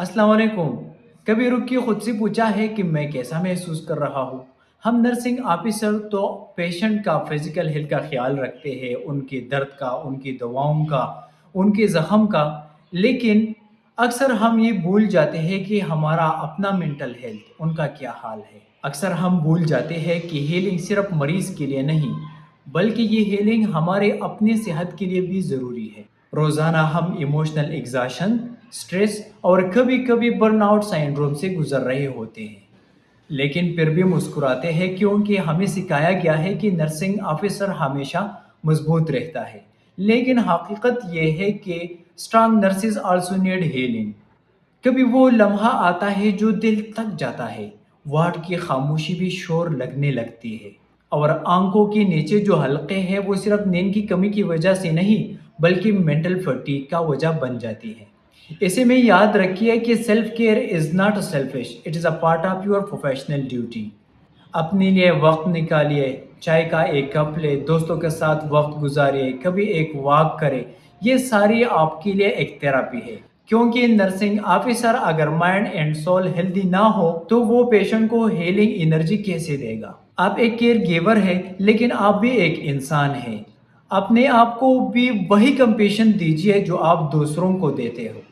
अस्सलाम वालेकुम। कभी रुक के खुद से पूछा है कि मैं कैसा महसूस कर रहा हूँ। हम नर्सिंग ऑफिसर तो पेशेंट का फिजिकल हेल्थ का ख्याल रखते हैं, उनके दर्द का, उनकी दवाओं का, उनके जख्म का। लेकिन अक्सर हम ये भूल जाते हैं कि हमारा अपना मेंटल हेल्थ उनका क्या हाल है। अक्सर हम भूल जाते हैं कि हीलिंग सिर्फ मरीज के लिए नहीं, बल्कि ये हीलिंग हमारे अपने सेहत के लिए भी ज़रूरी है। रोज़ाना हम इमोशनल एग्जाशन, स्ट्रेस और कभी कभी बर्नआउट सिंड्रोम से गुजर रहे होते हैं, लेकिन फिर भी मुस्कुराते हैं क्योंकि हमें सिखाया गया है कि नर्सिंग ऑफिसर हमेशा मजबूत रहता है। लेकिन हकीकत यह है कि strong nurses also need healing. कभी वो लम्हा आता है जो दिल थक जाता है, वार्ड की खामोशी भी शोर लगने लगती है, और आंखों के नीचे जो हलके हैं वो सिर्फ नींद की कमी की वजह से नहीं, बल्कि मेंटल फटीग का वजह बन जाती है। इसे में याद रखिए कि self care is not a selfish, it is a part of your professional duty. अपने लिए वक्त निकालिए, चाय का एक कप ले, दोस्तों के साथ वक्त गुजारिए, कभी एक वॉक करें। ये सारी आपके लिए एक थेरेपी है, क्योंकि नर्सिंग ऑफिसर अगर माइंड एंड सोल हेल्दी ना हो तो वो पेशेंट को हीलिंग एनर्जी कैसे देगा। आप एक केयर गिवर है, लेकिन आप भी एक इंसान हैं। अपने आप को भी वही कंपेशन दीजिए जो आप दूसरों को देते हो।